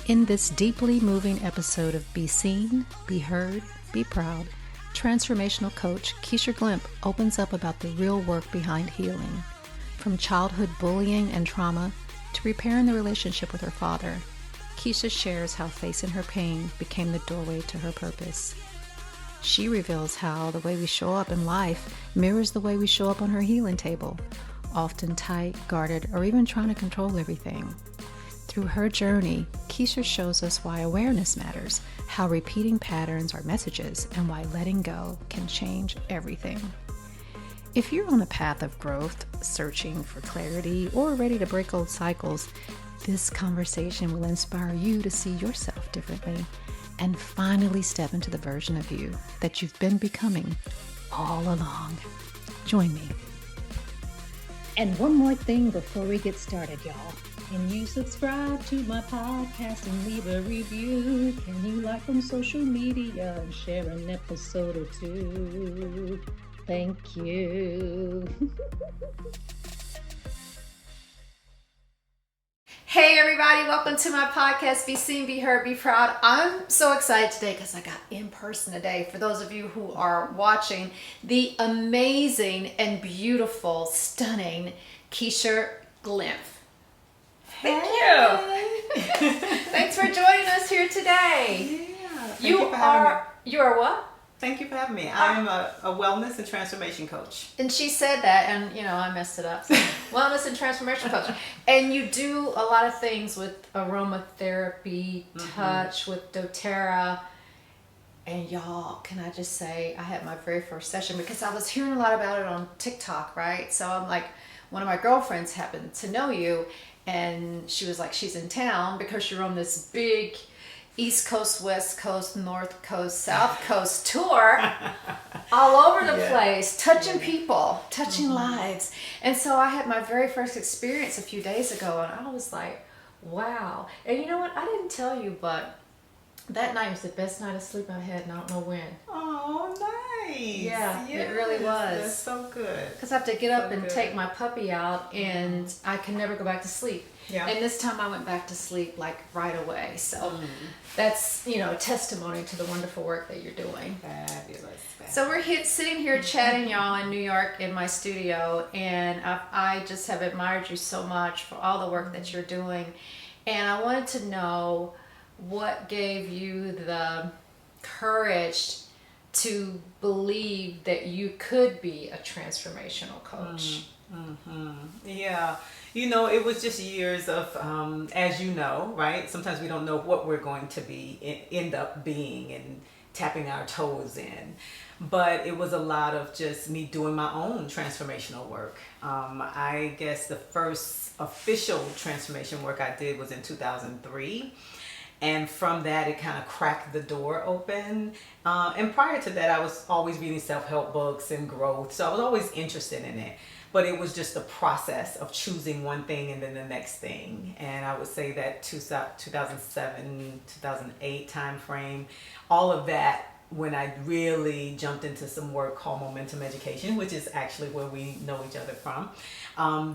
In this deeply moving episode of Be Seen, Be Heard, Be Proud, transformational coach Keisher Glymph opens up about the real work behind healing. From childhood bullying and trauma to repairing the relationship with her father, Keisha shares how facing her pain became the doorway to her purpose. She reveals how the way we show up in life mirrors the way we show up on her healing table, often tight, guarded, or even trying to control everything. Through her journey, Keisha shows us why awareness matters, how repeating patterns are messages, and why letting go can change everything. If you're on a path of growth, searching for clarity, or ready to break old cycles, this conversation will inspire you to see yourself differently and finally step into the version of you that you've been becoming all along. Join me. And one more thing before we get started, y'all. Can you subscribe to my podcast and leave a review? Can you like on social media and share an episode or two? Thank you. Hey everybody, welcome to my podcast, Be Seen, Be Heard, Be Proud. I'm so excited today because I got in person today. For those of you who are watching, the amazing and beautiful, stunning Keisher Glymph. Thank you. Thanks for joining us here today. Yeah. You are what? Thank you for having me. I'm a wellness and transformation coach. And she said that, and I messed it up. So, wellness and transformation coach. And you do a lot of things with aromatherapy, touch, with doTERRA. And y'all, can I just say, I had my very first session because I was hearing a lot about it on TikTok, right? So I'm like, one of my girlfriends happened to know you, and she was like, she's in town because you're on this big East Coast, West Coast, North Coast, South Coast tour all over the place, touching people, touching lives. And so I had my very first experience a few days ago, and I was like, wow. And you know what? I didn't tell you, but that night was the best night of sleep I've had, and I don't know when. Oh, nice. Yeah, yes, it really was. That's so good. Because I have to get up and take my puppy out, and I can never go back to sleep. Yeah. And this time I went back to sleep like right away. So that's, a testimony to the wonderful work that you're doing. Fabulous. So we're sitting here chatting, y'all, in New York in my studio, and I just have admired you so much for all the work that you're doing. And I wanted to know what gave you the courage to believe that you could be a transformational coach. Yeah. It was just years of, as you know, right? Sometimes we don't know what we're going to end up being and tapping our toes in. But it was a lot of just me doing my own transformational work. I guess the first official transformation work I did was in 2003. And from that, it kind of cracked the door open. And prior to that, I was always reading self-help books and growth. So I was always interested in it. But it was just the process of choosing one thing and then the next thing. And I would say that 2007, 2008 time frame, all of that, when I really jumped into some work called momentum education, which is actually where we know each other from,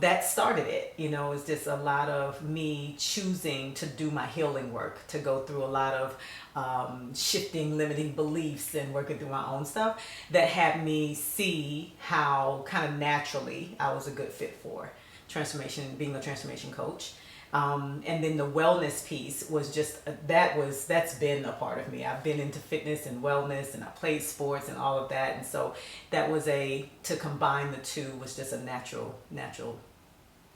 that started it. It's just a lot of me choosing to do my healing work, to go through a lot of shifting limiting beliefs and working through my own stuff that had me see how kind of naturally I was a good fit for transformation, being a transformation coach. And then the wellness piece was just, that's been a part of me. I've been into fitness and wellness, and I played sports and all of that. And so that was to combine the two was just a natural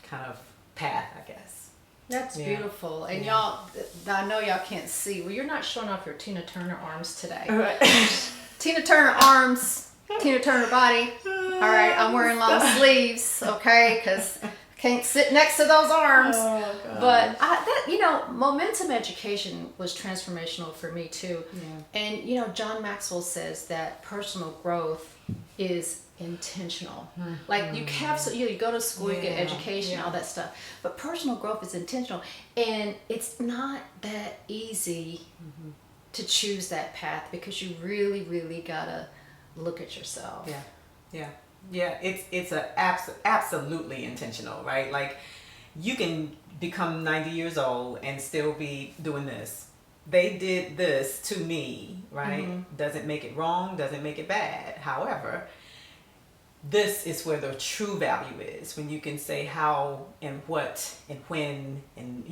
kind of path, I guess. That's beautiful. And y'all, I know y'all can't see. Well, you're not showing off your Tina Turner arms today. All right. Tina Turner arms, Tina Turner body. All right, I'm wearing long sleeves, okay, because can't sit next to those arms. Oh, God. But momentum education was transformational for me too. Yeah. And John Maxwell says that personal growth is intentional. Like you go to school, you get education, all that stuff, but personal growth is intentional, and it's not that easy to choose that path because you really, really gotta look at yourself. Yeah. It's absolutely intentional, right? Like you can become 90 years old and still be doing this. They did this to me, right? Doesn't make it wrong, doesn't make it bad. However, this is where the true value is, when you can say how and what and when, and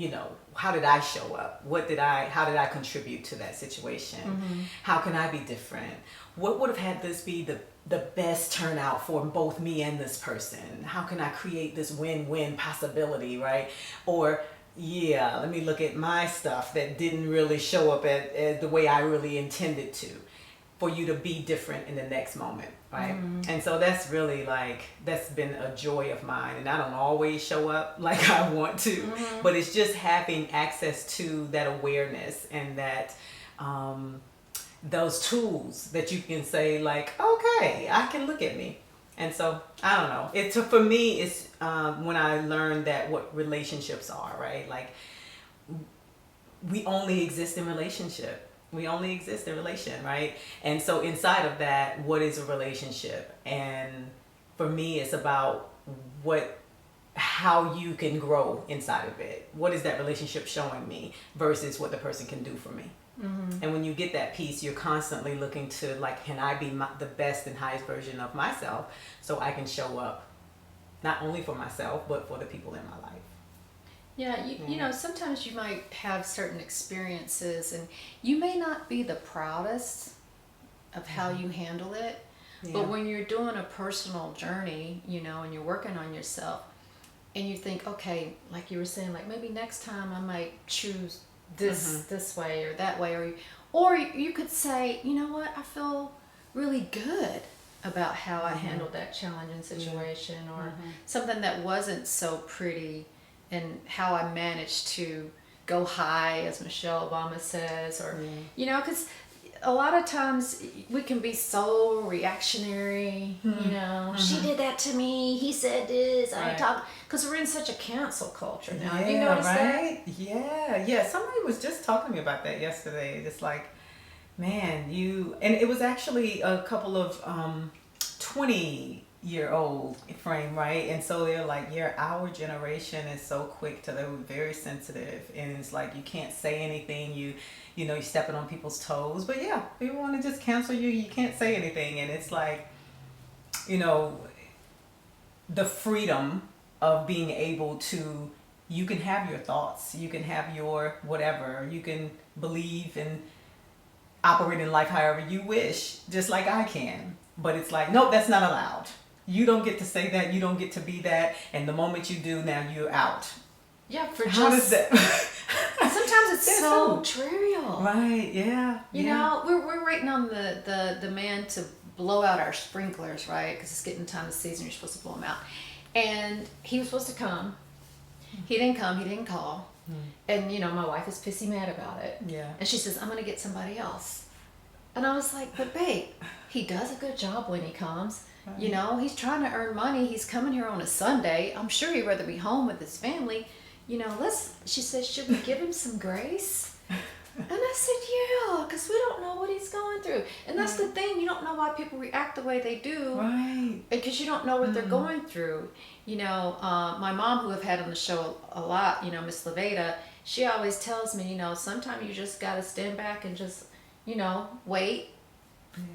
how did I show up, how did I contribute to that situation, how can I be different, what would have had this be the best turnout for both me and this person, how can I create this win-win possibility, right? Or let me look at my stuff that didn't really show up at the way I really intended to, for you to be different in the next moment, right? And so that's really that's been a joy of mine. And I don't always show up like I want to, but it's just having access to that awareness and that those tools that you can say okay, I can look at me. And so I don't know. For me, it's when I learned that what relationships are, right? We only exist in relationship. We only exist in relation, right? And so inside of that, what is a relationship? And for me, it's about how you can grow inside of it. What is that relationship showing me versus what the person can do for me? And when you get that piece, you're constantly looking to can I be the best and highest version of myself, so I can show up not only for myself but for the people in my life. Yeah, you know, sometimes you might have certain experiences and you may not be the proudest of how you handle it, but when you're doing a personal journey, and you're working on yourself, and you think, okay, like you were saying, maybe next time I might choose this way or that way, or you could say, you know what, I feel really good about how I handled that challenging situation, or something that wasn't so pretty, and how I managed to go high, as Michelle Obama says, or because a lot of times we can be so reactionary. She did that to me, he said this, I talked, because we're in such a cancel culture now. Have you noticed that? Yeah. Somebody was just talking to me about that yesterday. It's man, and it was actually a couple of 20-year-old frame, right? And so they're our generation is so quick to, they're very sensitive, and it's you can't say anything, you're stepping on people's toes, but people want to just cancel you can't say anything. And it's the freedom of being able to, you can have your thoughts, you can have your whatever, you can believe and operate in life however you wish, just like I can. But it's nope, that's not allowed. You don't get to say that, you don't get to be that, and the moment you do, now you're out. Yeah, how does that? Sometimes it's so trivial. Right, yeah. You know, we're waiting on the man to blow out our sprinklers, right? Because it's getting time of the season, you're supposed to blow them out. And he was supposed to come. He didn't come, he didn't call. And, my wife is pissy mad about it. Yeah. And she says, I'm going to get somebody else. And I was like, but babe, he does a good job when he comes. Right. He's trying to earn money. He's coming here on a Sunday. I'm sure he'd rather be home with his family. She says, should we give him some grace? And I said, yeah, because we don't know what he's going through. And that's the thing. You don't know why people react the way they do. Right. Because you don't know what they're going through. My mom, who I've had on the show a lot, Miss Leveda, she always tells me, sometimes you just got to stand back and just, wait,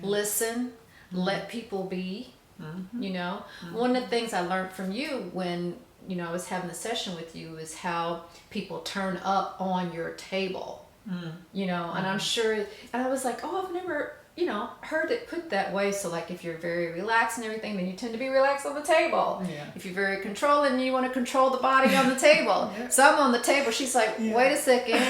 listen, let people be. One of the things I learned from you when I was having a session with you is how people turn up on your table. And I'm sure, and I was like, oh, I've never heard it put that way. So if you're very relaxed and everything, then you tend to be relaxed on the table. If you're very controlling, you want to control the body on the table. So I'm on the table, she's like, wait a second,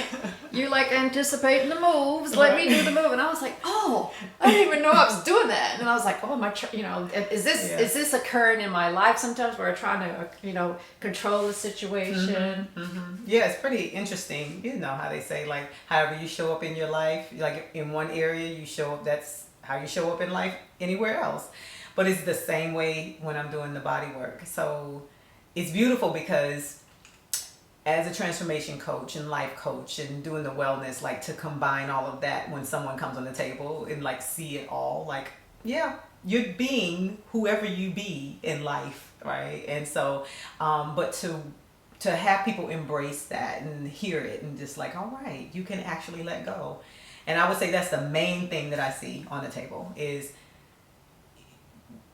you're anticipating the moves, let me do the move. And I was like, oh, I didn't even know I was doing that. And then I was like, oh, is this occurring in my life sometimes, where I'm trying to control the situation? Yeah, it's pretty interesting. How they say however you show up in your life, in one area you show up, that's how you show up in life anywhere else. But it's the same way when I'm doing the body work. So it's beautiful because as a transformation coach and life coach and doing the wellness, to combine all of that when someone comes on the table and see it all, you're being whoever you be in life, right? And so but to have people embrace that and hear it and just like, all right, you can actually let go. And I would say that's the main thing that I see on the table is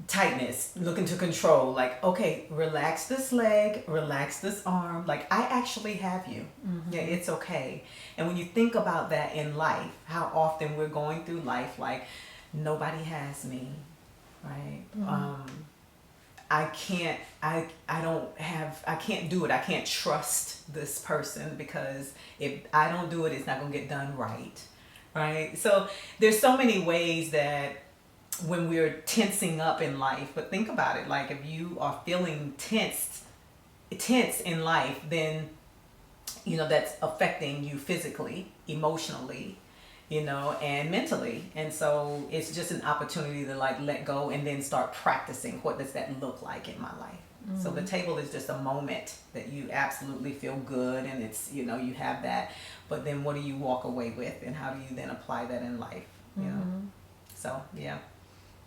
tightness, looking to control. Like, okay, relax this leg, relax this arm. Like, I actually have you. Yeah, it's okay. And when you think about that in life, how often we're going through life like nobody has me, right? I can't do it. I can't trust this person because if I don't do it, it's not gonna get done right? So there's so many ways that when we're tensing up in life, but think about it, like if you are feeling tense in life, then that's affecting you physically, emotionally, and mentally. And so it's just an opportunity to like let go and then start practicing what does that look like in my life. So the table is just a moment that you absolutely feel good and it's you have that, but then what do you walk away with and how do you then apply that in life? So yeah.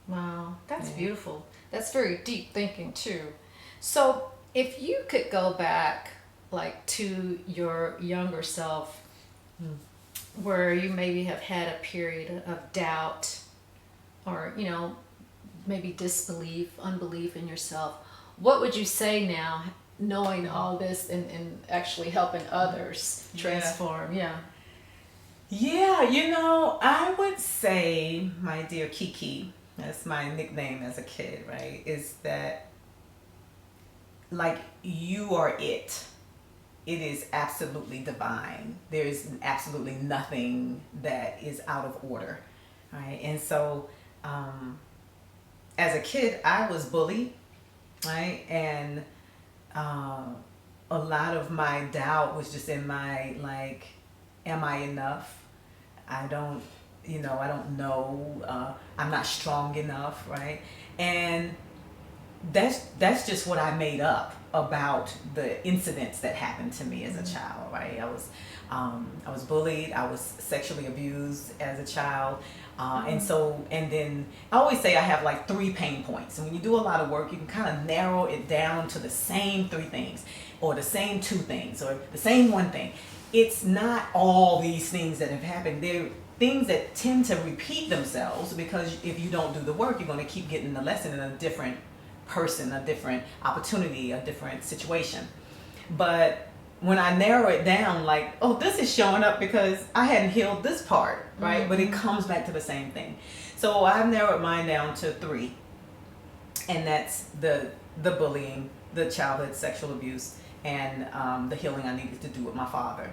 Wow, that's beautiful. That's very deep thinking too. So if you could go back like to your younger self where you maybe have had a period of doubt or maybe disbelief, unbelief in yourself, what would you say now knowing all this and actually helping others transform? Yeah, I would say, my dear Kiki, that's my nickname as a kid, right, is that like you are it. It is absolutely divine. There is absolutely nothing that is out of order, right? And so as a kid, I was bullied, right? And a lot of my doubt was just in my like, am I enough? I don't know. I'm not strong enough, right? And that's just what I made up about the incidents that happened to me as a child, right? I was bullied. I was sexually abused as a child. And then I always say I have like 3 pain points. And when you do a lot of work, you can kind of narrow it down to the same 3 things or the same 2 things or the same 1 thing. It's not all these things that have happened. They're things that tend to repeat themselves because if you don't do the work, you're going to keep getting the lesson in a different person, a different opportunity, a different situation. But when I narrow it down, like, oh, this is showing up because I hadn't healed this part, right? But it comes back to the same thing. So I've narrowed mine down to 3. And that's the bullying, the childhood sexual abuse, and the healing I needed to do with my father,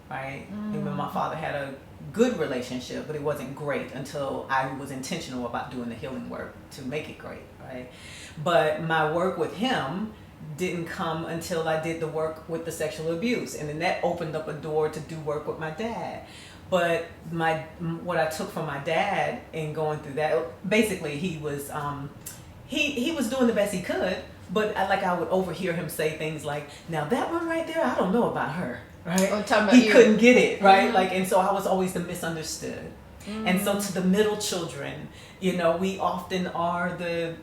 right? Even my father had a good relationship, but it wasn't great until I was intentional about doing the healing work to make it great, right? But my work with him didn't come until I did the work with the sexual abuse, and then that opened up a door to do work with my dad. But what I took from my dad in going through that, basically he was he was doing the best he could, but I would overhear him say things like, "Now that one right there, I don't know about her." Right? Oh, talking about he you. Couldn't get it, right? And so I was always the misunderstood. And so to the middle children, we often are the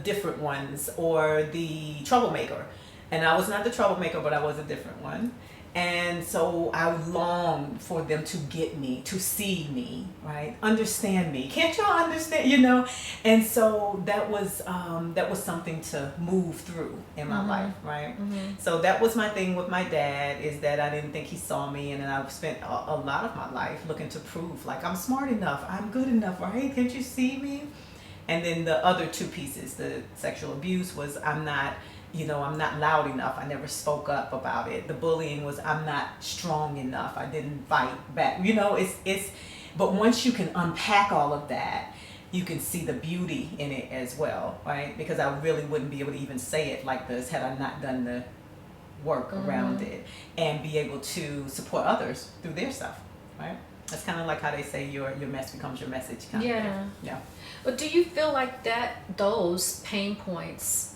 different ones or the troublemaker. And I was not the troublemaker, but I was a different one. And so I longed for them to get me, to see me, right? Understand me. Can't y'all understand, And so that was something to move through in my life, right? So that was my thing with my dad, is that I didn't think he saw me. And then I've spent a lot of my life looking to prove, like, I'm smart enough, I'm good enough, right? Can't you see me? And then the other 2 pieces, the sexual abuse was, I'm not loud enough. I never spoke up about it. The bullying was, I'm not strong enough. I didn't fight back. But once you can unpack all of that, you can see the beauty in it as well, right? Because I really wouldn't be able to even say it like this had I not done the work around it and be able to support others through their stuff, right? That's kind of like how they say your mess becomes your message kind of thing. Yeah. But do you feel like those pain points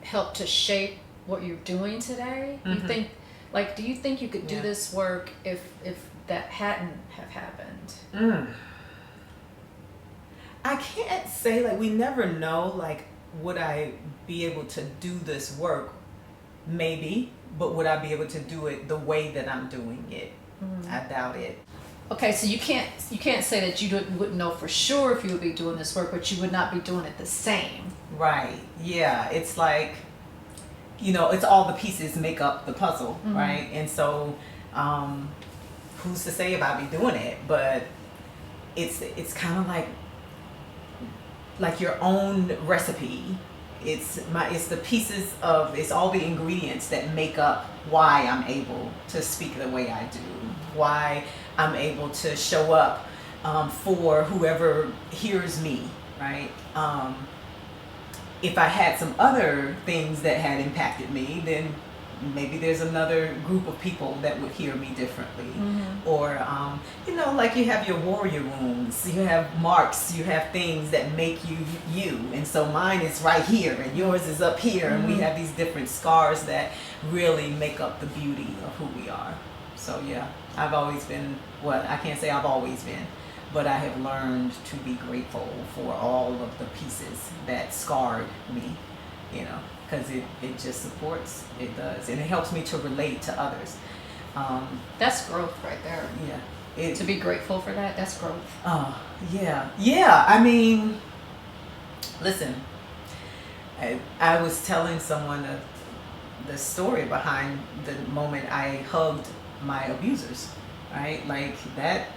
help to shape what you're doing today? Do you think you could do this work if that hadn't have happened? I can't say, we never know, would I be able to do this work Maybe, but would I be able to do it the way that I'm doing it? I doubt it. Okay, so you can't say that you wouldn't know for sure if you would be doing this work, but you would not be doing it the same. Right. Yeah. It's like, it's all the pieces make up the puzzle, right? And so, who's to say if I'd be doing it? But it's kind of like your own recipe. It's the pieces of, it's all the ingredients that make up why I'm able to speak the way I do, why I'm able to show up for whoever hears me, right? If I had some other things that had impacted me, then maybe there's another group of people that would hear me differently. Or like you have your warrior wounds, you have marks, you have things that make you you, and so mine is right here and yours is up here, and we have these different scars that really make up the beauty of who we are. So yeah, I've always been, well, I can't say I've always been, but I have learned to be grateful for all of the pieces that scarred me, because it just supports, it does, and it helps me to relate to others. That's growth right there. Yeah. To be grateful for that, that's growth. Yeah. I mean, listen, I was telling someone the story behind the moment I hugged my abusers, right? Like that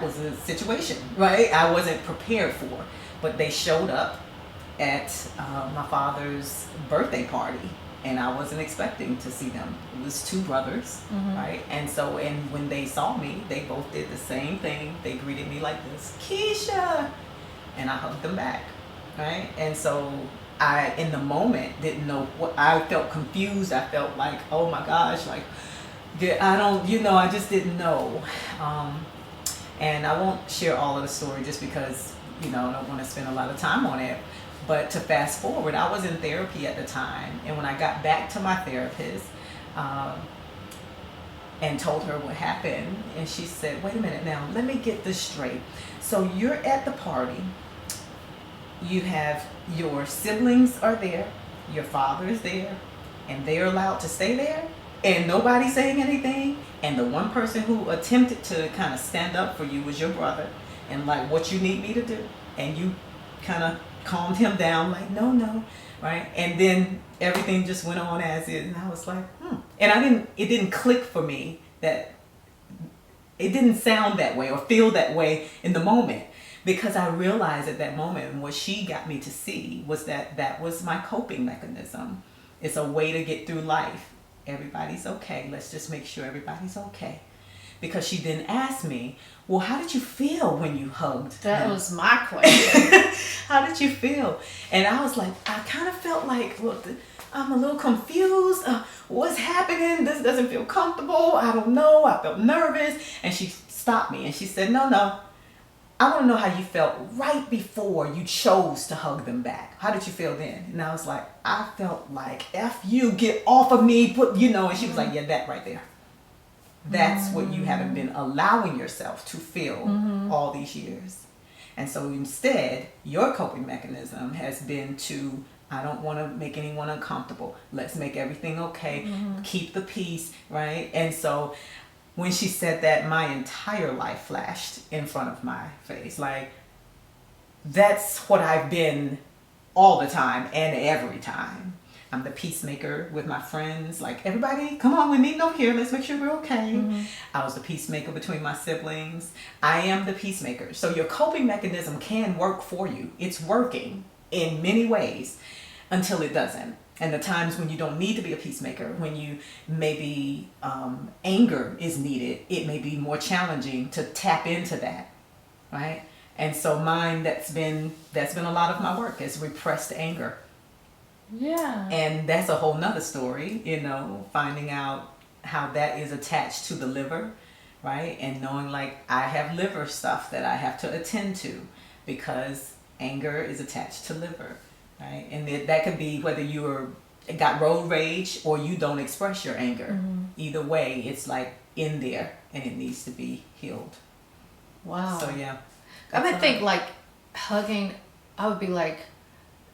was a situation, right? I wasn't prepared for, but they showed up at my father's birthday party, and I wasn't expecting to see them. It was two brothers, right? And so, and when they saw me, they both did the same thing. They greeted me like this, Keisha, and I hugged them back, right? And so I, in the moment, didn't know what, I felt confused. I felt like, oh my gosh, like, I don't, I just didn't know. And I won't share all of the story just because, I don't want to spend a lot of time on it. But to fast forward, I was in therapy at the time. And when I got back to my therapist and told her what happened, and she said, wait a minute now, let me get this straight. So you're at the party. You have your siblings are there. Your father is there. And they're allowed to stay there. And nobody's saying anything. And the one person who attempted to kind of stand up for you was your brother. And like, what you need me to do? And you kind of calmed him down, like, no, right? And then everything just went on as is. And I was like, And it didn't click for me that it didn't sound that way or feel that way in the moment. Because I realized at that moment, and what she got me to see was that was my coping mechanism. It's a way to get through life. Everybody's okay. Let's just make sure everybody's okay. Because she then asked me, well, how did you feel when you hugged That him? was my question. How did you feel? And I was like, I kind of felt like, well, I'm a little confused. What's happening? This doesn't feel comfortable. I don't know. I felt nervous. And she stopped me and she said, no. I want to know how you felt right before you chose to hug them back. How did you feel then? And I was like, I felt like, F you, get off of me, and she was like, yeah, that right there. That's what you haven't been allowing yourself to feel all these years. And so instead, your coping mechanism has been to, I don't want to make anyone uncomfortable. Let's make everything okay. Keep the peace, right? And so when she said that, my entire life flashed in front of my face. Like, that's what I've been all the time and every time. I'm the peacemaker with my friends. Like, everybody, come on, we meeting over here. Let's make sure we're okay. I was the peacemaker between my siblings. I am the peacemaker. So your coping mechanism can work for you. It's working in many ways until it doesn't. And the times when you don't need to be a peacemaker, when you maybe anger is needed, it may be more challenging to tap into that, right? And so mine, that's been a lot of my work, is repressed anger. Yeah. And that's a whole nother story, finding out how that is attached to the liver, right? And knowing like I have liver stuff that I have to attend to because anger is attached to liver, right? And that could be whether you got road rage or you don't express your anger. Either way, it's like in there and it needs to be healed. Wow. So yeah. I would think like hugging, I would be like,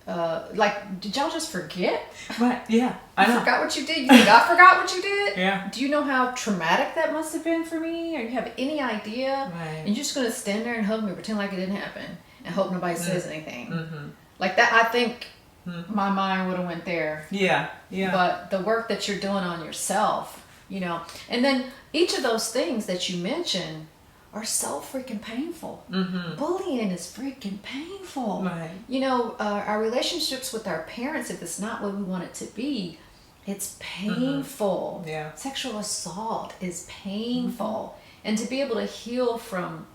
like, did y'all just forget? Right. Yeah. I You know. forgot what you did? You think I forgot what you did? Yeah. Do you know how traumatic that must have been for me? Or you have any idea? Right. And you're just going to stand there and hug me, pretend like it didn't happen, and hope nobody says anything. Mm-hmm. Like that, I think my mind would have went there. Yeah. Yeah. But the work that you're doing on yourself, you know, and then each of those things that you mentioned are so freaking painful. Mm-hmm. Bullying is freaking painful. Right. You know, our relationships with our parents, if it's not what we want it to be, it's painful. Yeah. Sexual assault is painful. And to be able to heal from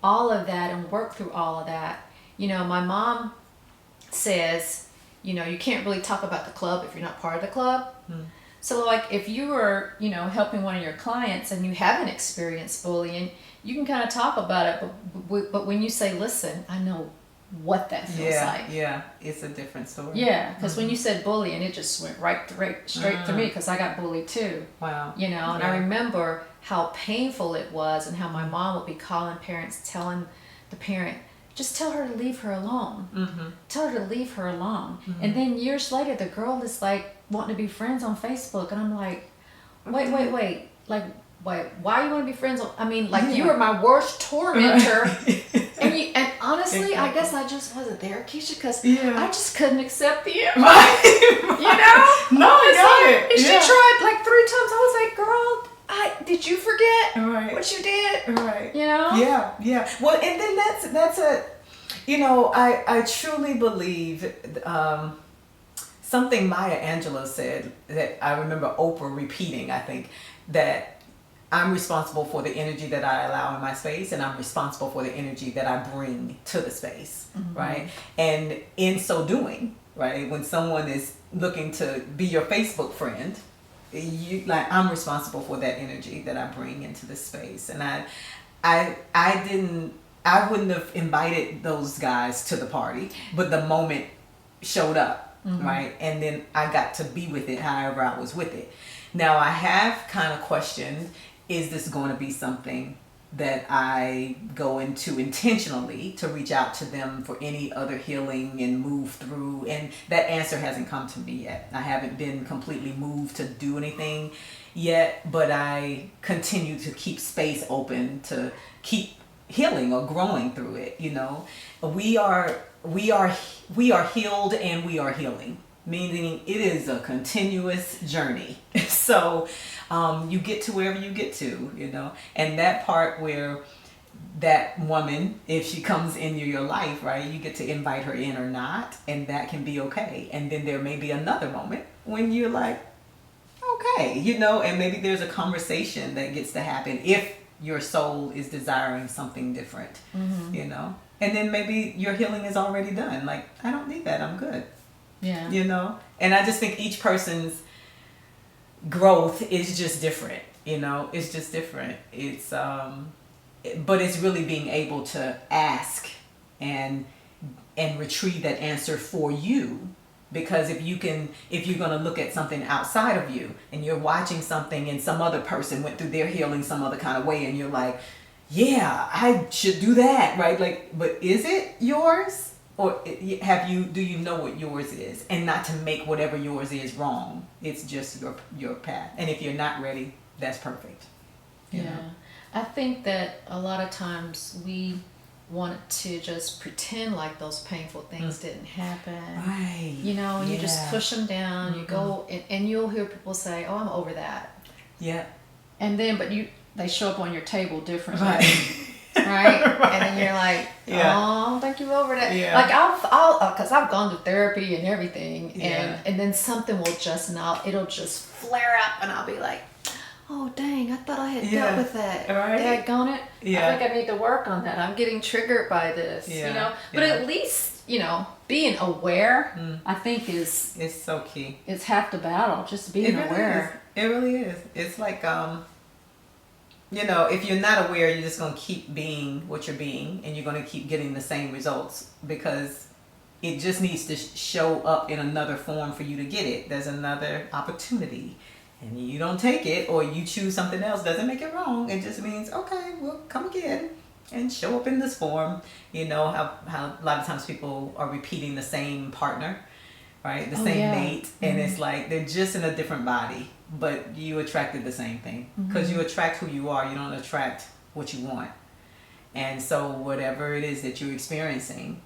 all of that and work through all of that, you know, my mom says, you know, you can't really talk about the club if you're not part of the club. So like if you were, you know, helping one of your clients and you haven't experienced bullying, you can kind of talk about it, but when you say, listen, I know what that feels like. Yeah, it's a different story. Yeah, because when you said bullying, it just went straight through me, because I got bullied too. Wow. You know, and I remember how painful it was, and how my mom would be calling parents, telling the parent, just tell her to leave her alone. Tell her to leave her alone. And then years later, the girl is like wanting to be friends on Facebook, and I'm like, wait, like, why you want to be friends? I mean, like, you were my worst tormentor. And honestly, I guess I just wasn't there, Keisha, because I just couldn't accept the invite. You know? No, I got it. And she tried like 3 times. I was like, girl, did you forget what you did? Right. You know? Yeah. Well, and then that's a, you know, I truly believe something Maya Angelou said that I remember Oprah repeating, I think, that I'm responsible for the energy that I allow in my space, and I'm responsible for the energy that I bring to the space, right? And in so doing, right, when someone is looking to be your Facebook friend, you like, I'm responsible for that energy that I bring into the space. And I wouldn't have invited those guys to the party, but the moment showed up, right? And then I got to be with it however I was with it. Now I have kind of questioned, is this going to be something that I go into intentionally to reach out to them for any other healing and move through? And that answer hasn't come to me yet. I haven't been completely moved to do anything yet, but I continue to keep space open to keep healing or growing through it. You know, we are healed and we are healing, meaning it is a continuous journey. So you get to wherever you get to, you know, and that part where that woman, if she comes into your life, right, you get to invite her in or not, and that can be okay. And then there may be another moment when you're like, okay, you know, and maybe there's a conversation that gets to happen if your soul is desiring something different, you know, and then maybe your healing is already done. Like, I don't need that, I'm good. Yeah. You know, and I just think each person's growth is just different, you know, it's just different. It's but it's really being able to ask and retrieve that answer for you. Because if you're going to look at something outside of you and you're watching something and some other person went through their healing some other kind of way, and you're like, yeah, I should do that, right? Like, but is it yours? Or do you know what yours is? And not to make whatever yours is wrong. It's just your path. And if you're not ready, that's perfect. You know? I think that a lot of times we want to just pretend like those painful things didn't happen. Right. You know, and you just push them down. You go, and you'll hear people say, oh, I'm over that. Yeah. And then, they show up on your table differently. Right. Right? And then you're like, oh, I don't think you're over that. Yeah. Like, I'll because I've gone to therapy and everything, Yeah. and then something will it'll just flare up, and I'll be like, oh, dang, I thought I had dealt with that. Right. Daggone it. Yeah. I think I need to work on that. I'm getting triggered by this, you know? But at least, you know, being aware, I think it's so key. It's half the battle, just being aware. It really is. It's like, you know, if you're not aware, you're just going to keep being what you're being, and you're going to keep getting the same results, because it just needs to show up in another form for you to get it. There's another opportunity, and you don't take it, or you choose something else, doesn't make it wrong. It just means, okay, well, come again. and show up in this form. You know how a lot of times people are repeating the same partner, right? The same mate, and it's like they're just in a different body, but you attracted the same thing because you attract who you are. You don't attract what you want. And so whatever it is that you're experiencing,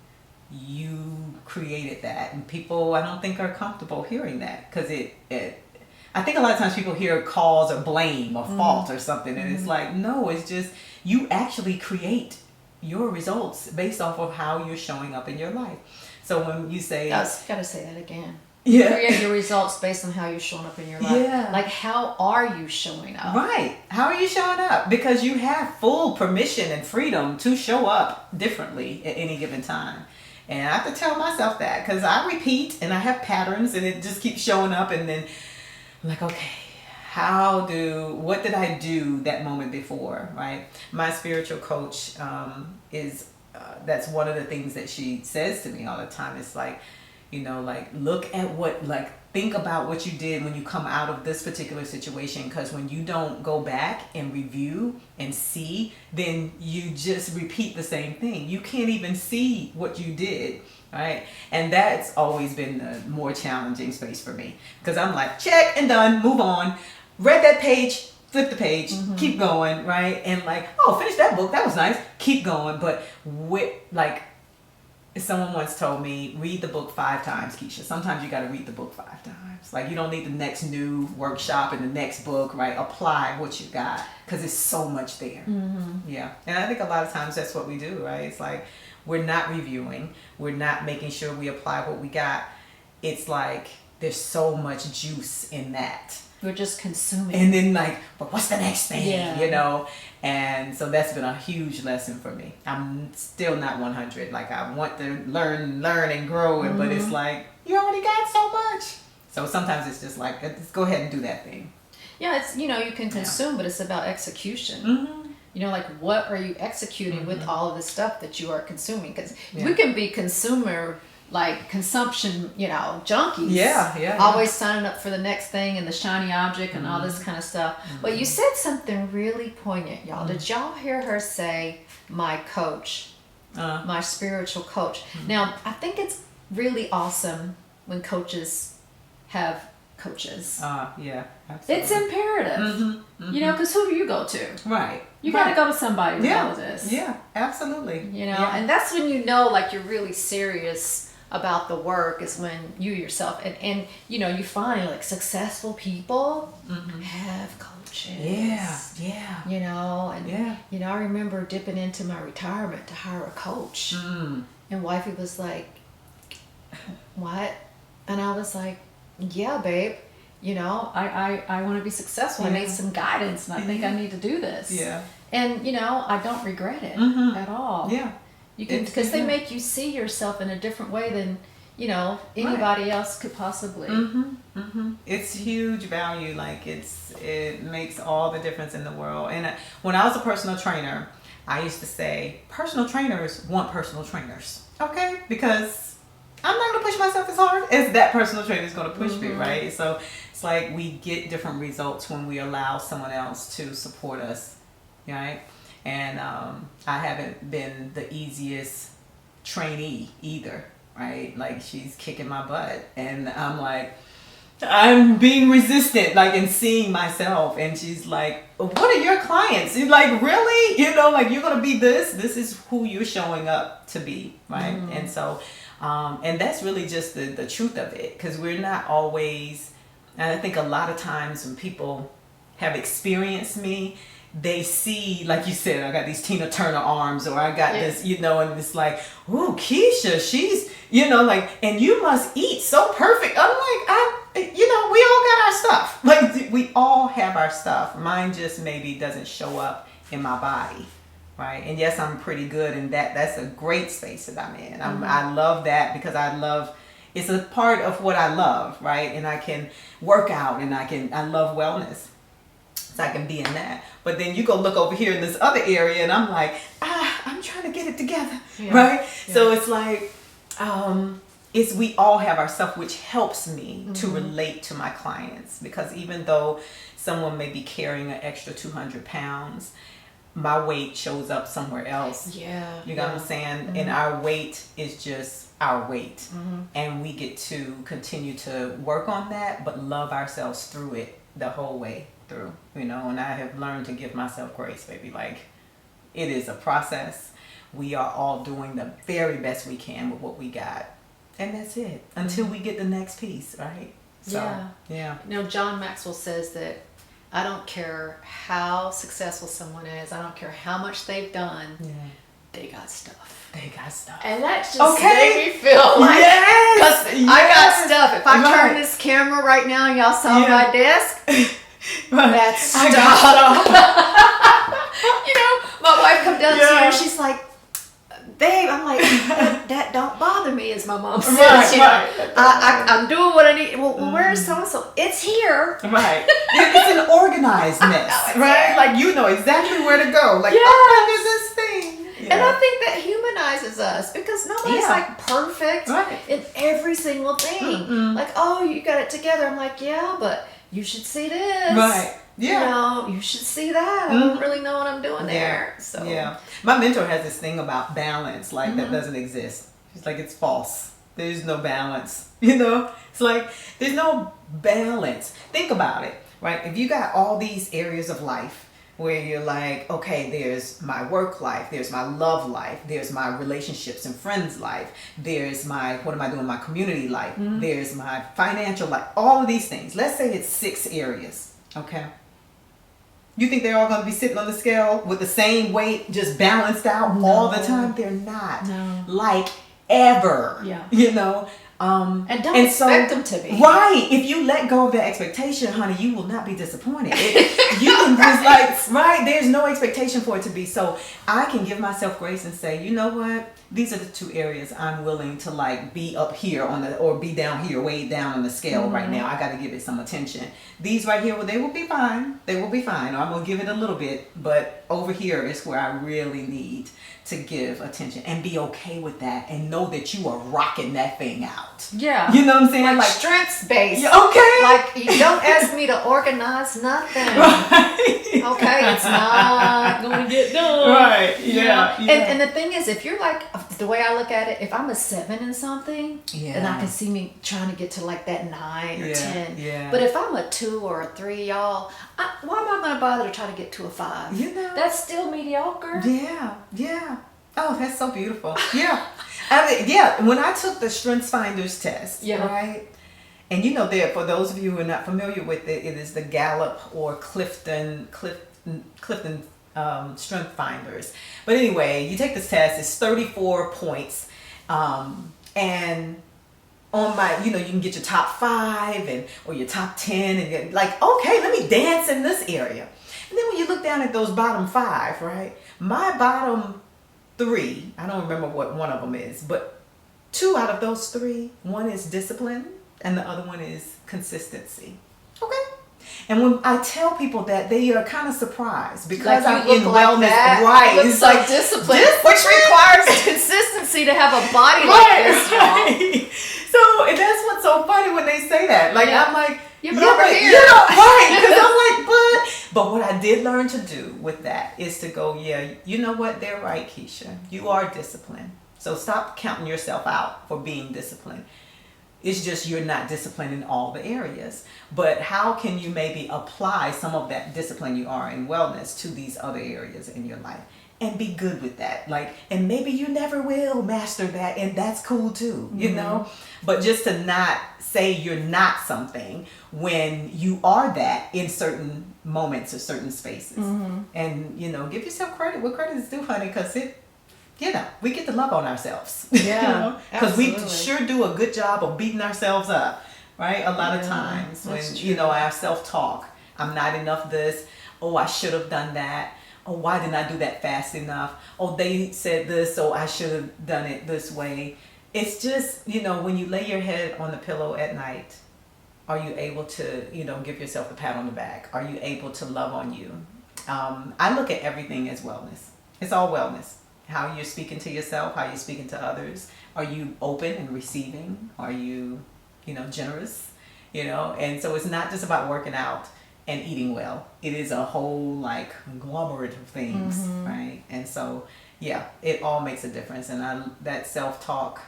you created that. And people, I don't think, are comfortable hearing that because I think a lot of times people hear cause or blame or fault or something, and it's like, no, it's just you actually create your results based off of how you're showing up in your life. So when you say, gotta say that again. Yeah. Create your results based on how you're showing up in your life. Yeah. Like, how are you showing up? Right. How are you showing up? Because you have full permission and freedom to show up differently at any given time. And I have to tell myself that because I repeat and I have patterns and it just keeps showing up. And then I'm like, okay, what did I do that moment before, right? My spiritual coach that's one of the things that she says to me all the time. It's like, look at think about what you did when you come out of this particular situation, because when you don't go back and review and see, then you just repeat the same thing. You can't even see what you did, right? And that's always been the more challenging space for me, because I'm like, check and done, move on, read that page, flip the page, keep going, right? And like, oh, finish that book, that was nice, keep going. But someone once told me, read the book 5 times, Keisha. Sometimes you got to read the book 5 times. Like, you don't need the next new workshop and the next book, right? Apply what you got, because it's so much there. Yeah. And I think a lot of times that's what we do, right? It's like we're not reviewing. We're not making sure we apply what we got. It's like there's so much juice in that. We're just consuming. And then but what's the next thing? Yeah. And so that's been a huge lesson for me. I'm still not 100. Like, I want to learn and grow, but it's like, you already got so much. So sometimes it's just like, let's go ahead and do that thing. Yeah, it's, you can consume, but it's about execution. What are you executing with all of the stuff that you are consuming? Because we can be consumption, junkies. Yeah. Always signing up for the next thing and the shiny object and all this kind of stuff. But you said something really poignant, y'all. Did y'all hear her say, my coach, my spiritual coach? Now, I think it's really awesome when coaches have coaches. Yeah, absolutely. It's imperative. Because who do you go to? Right. You got to go to somebody with all of this. Yeah, absolutely. And that's when you're really serious about the work, is when you yourself and you find successful people have coaches. Yeah. I remember dipping into my retirement to hire a coach, and wifey was like, what? And I was like, yeah, babe, I want to be successful. I need some guidance, and I think I need to do this. Yeah. And I don't regret it at all. Yeah. You can, because they make you see yourself in a different way than anybody else could possibly. It's huge value. It makes all the difference in the world. And when I was a personal trainer, I used to say, personal trainers want personal trainers, okay? Because I'm not going to push myself as hard as that personal trainer is going to push me, right? So it's like we get different results when we allow someone else to support us, right? And I haven't been the easiest trainee either, right? She's kicking my butt, and I'm being resistant, in seeing myself. And she's like, what are your clients? You're like, really? You're going to be this? This is who you're showing up to be, right? And so, and that's really just the truth of it, because we're not always, and I think a lot of times when people have experienced me, they see, like you said, I got these Tina Turner arms, or I got this, and it's like, ooh, Keisha, she's, and you must eat so perfect. I'm like, we all got our stuff. We all have our stuff. Mine just maybe doesn't show up in my body, right? And yes, I'm pretty good in that. That's a great space that I'm in. I love that, because it's a part of what I love, right? And I can work out, and I love wellness. So I can be in that. But then you go look over here in this other area, and I'm like, I'm trying to get it together, right? Yeah. So it's like, we all have our stuff, which helps me to relate to my clients, because even though someone may be carrying an extra 200 pounds, my weight shows up somewhere else. Yeah. You know what I'm saying? And our weight is just our weight. And we get to continue to work on that, but love ourselves through it the whole way through, you know. And I have learned to give myself grace, baby. Like, it is a process. We are all doing the very best we can with what we got. And that's it. Until we get the next piece, right? So, yeah. You know, John Maxwell says that I don't care how successful someone is. I don't care how much they've done. Yeah. They got stuff. They got stuff. And that just made me feel like, because I got stuff. If I turn this camera right now and y'all saw my desk, that's stuff. You know, my wife come downstairs, she's like, babe, I'm like, that don't bother me, as my mom says. I'm doing what I need. Well, where's so-and-so? It's here. Right. It's an organized mess, right? Like, you know exactly where to go. Like, there's this thing. And I think that humanizes us, because nobody's like perfect in every single thing. Like, oh, you got it together. I'm like, yeah, but you should see this. Right. Yeah. You know, you should see that. I don't really know what I'm doing there. So my mentor has this thing about balance, like that doesn't exist. She's like, it's false. There's no balance. You know, it's like there's no balance. Think about it, right? If you got all these areas of life where you're like, okay, there's my work life, there's my love life, there's my relationships and friends life, there's my, what am I doing, my community life, there's my financial life, all of these things. Let's say it's 6 areas, okay? You think they're all going to be sitting on the scale with the same weight, just balanced out all the time? They're not. No. Like, ever. Yeah. You know? And don't expect them to be. Right. If you let go of that expectation, honey, you will not be disappointed. You can just like, there's no expectation for it to be. So I can give myself grace and say, you know what? These are the 2 areas I'm willing to like be up here on the, or be down here, way down on the scale right now. I got to give it some attention. These right here, well, they will be fine. They will be fine. Or I'm going to give it a little bit. But over here is where I really need to give attention and be okay with that and know that you are rocking that thing out. Yeah. You know what I'm saying? Like strengths based. Okay. Like, you don't ask me to organize nothing. Right. Okay, it's not going to get done. Right. Yeah. And the thing is, if you're like, the way I look at it, if I'm a 7 in something, then I can see me trying to get to like that 9 or 10. Yeah. But if I'm a 2 or a 3, y'all, why am I going to bother to try to get to a 5? You know, that's still mediocre. Yeah. Yeah. Oh, that's so beautiful. Yeah. I mean, when I took the Strengths Finders test, right? And you know, there, for those of you who are not familiar with it, it is the Gallup or Clifton Strength Finders. But anyway, you take this test, it's 34 points. And on my, you know, you can get your top 5 or your top 10 and get like, okay, let me dance in this area. And then when you look down at those bottom 5, right? My bottom 3, I don't remember what one of them is, but 2 out of those 3, one is discipline and the other one is consistency. Okay. And when I tell people that, they are kind of surprised because I'm in wellness, right? It's like discipline, which requires consistency to have a body like this, y'all. So and that's what's so funny when they say that. Like I'm like, but over here, you know, right? Because I'm like, but what I did learn to do with that is to go, you know what? They're right, Keisha. You are disciplined. So stop counting yourself out for being disciplined. It's just you're not disciplined in all the areas. But how can you maybe apply some of that discipline you are in wellness to these other areas in your life and be good with that? Like, and maybe you never will master that, and that's cool too, you know? But just to not say you're not something when you are that in certain moments or certain spaces. And, you know, give yourself credit where credit is due, honey, because we get to love on ourselves. Yeah, because we sure do a good job of beating ourselves up, right? A lot of times when, you know, our self-talk, I'm not enough this, oh, I should have done that, oh, why didn't I do that fast enough, oh, they said this, so I should have done it this way. It's just, you know, when you lay your head on the pillow at night, are you able to, you know, give yourself a pat on the back? Are you able to love on you? I look at everything as wellness. It's all wellness. How you're speaking to yourself, how you're speaking to others. Are you open and receiving? Are you, you know, generous? You know, and so it's not just about working out. and eating well. It is a whole like conglomerate of things, right? And so yeah, it all makes a difference. And that self-talk,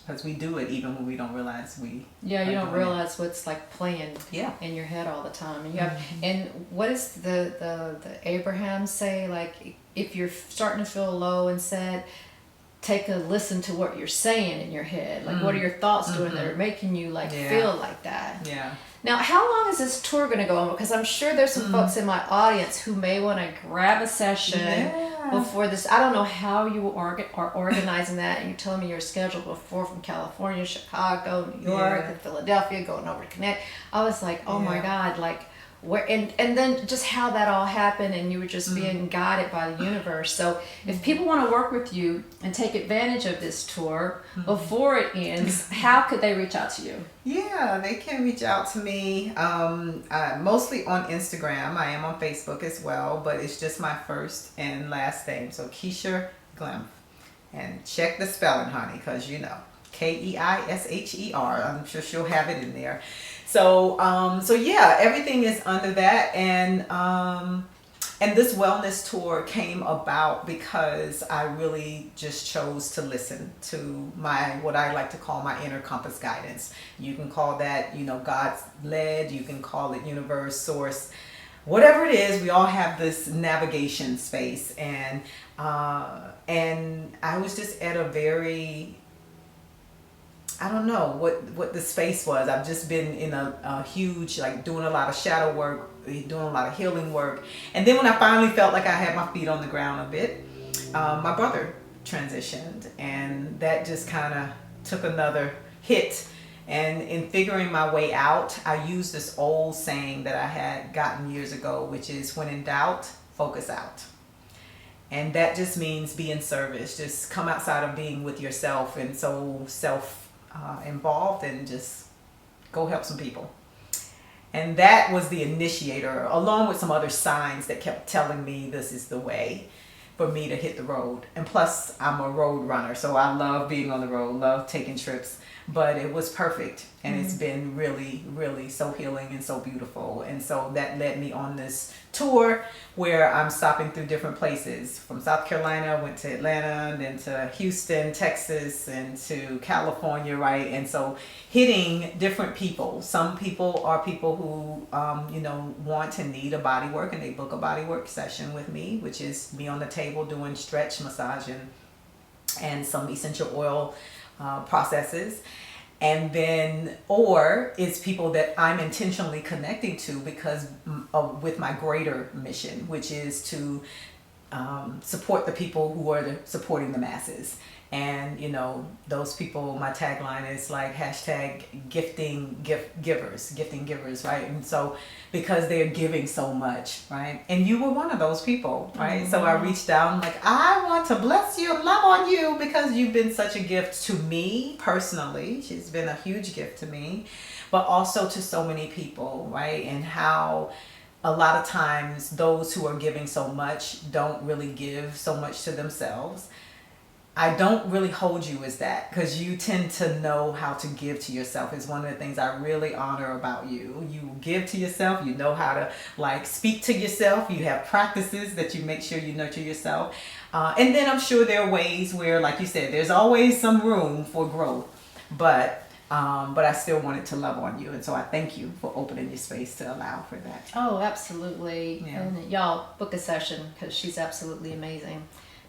because we do it even when we don't realize we you are don't doing realize what's like playing Yeah. in your head all the time. And you have, and what does the Abraham say? Like, if you're starting to feel low and sad, take a listen to what you're saying in your head. Like, what are your thoughts doing that are making you like feel like that? Yeah. Now, how long is this tour going to go on? Because I'm sure there's some folks in my audience who may want to grab a session before this. I don't know how you are organizing that. And you telling me your schedule before from California, Chicago, New York, and Philadelphia, going over to Connecticut. I was like, oh my God, like where, and then just how that all happened, and you were just being guided by the universe. So if people want to work with you and take advantage of this tour before it ends, how could they reach out to you? Yeah, they can reach out to me mostly on Instagram. I am on Facebook as well, but it's just my first and last name. So Keisher Glymph. And check the spelling, honey, because you know, Keisher. I'm sure she'll have it in there. So yeah, everything is under that. And this wellness tour came about because I really just chose to listen to what I like to call my inner compass guidance. You can call that, you know, God's led, you can call it universe, source, whatever it is. We all have this navigation space, and I was just at a very, I don't know what the space was. I've just been in a huge, like, doing a lot of shadow work, doing a lot of healing work. And then when I finally felt like I had my feet on the ground a bit, my brother transitioned, and that just kind of took another hit. And in figuring my way out, I used this old saying that I had gotten years ago, which is, when in doubt, focus out. And that just means be in service. Just come outside of being with yourself and so involved, and just go help some people. And that was the initiator, along with some other signs that kept telling me this is the way for me to hit the road. And plus, I'm a road runner, so I love being on the road, love taking trips. But it was perfect, and it's been really, really so healing and so beautiful. And so that led me on this tour where I'm stopping through different places. From South Carolina, went to Atlanta, then to Houston, Texas, and to California, right? And so hitting different people. Some people are people who, want and need a body work, and they book a body work session with me, which is me on the table doing stretch, massage, and some essential oil processes. And then, or it's people that I'm intentionally connecting to because with my greater mission, which is to support the people who are supporting the masses. And, you know, those people, my tagline is like hashtag gifting givers, right? And so, because they're giving so much, right? And you were one of those people, right? Mm-hmm. So I reached out, like, I want to bless you and love on you because you've been such a gift to me personally. She's been a huge gift to me, but also to so many people, right? And how a lot of times those who are giving so much don't really give so much to themselves. I don't really hold you as that, because you tend to know how to give to yourself. It's one of the things I really honor about you. You give to yourself. You know how to like speak to yourself. You have practices that you make sure you nurture yourself. And then I'm sure there are ways where, like you said, there's always some room for growth. But I still wanted to love on you. And so I thank you for opening your space to allow for that. Oh, absolutely. Yeah. And y'all book a session because she's absolutely amazing.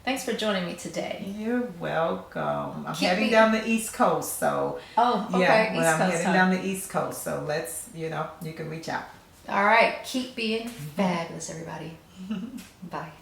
Thanks for joining me today. You're welcome. I'm heading down the East Coast, so I'm heading down the East Coast, so let's, you can reach out. All right, keep being fabulous, everybody. Bye.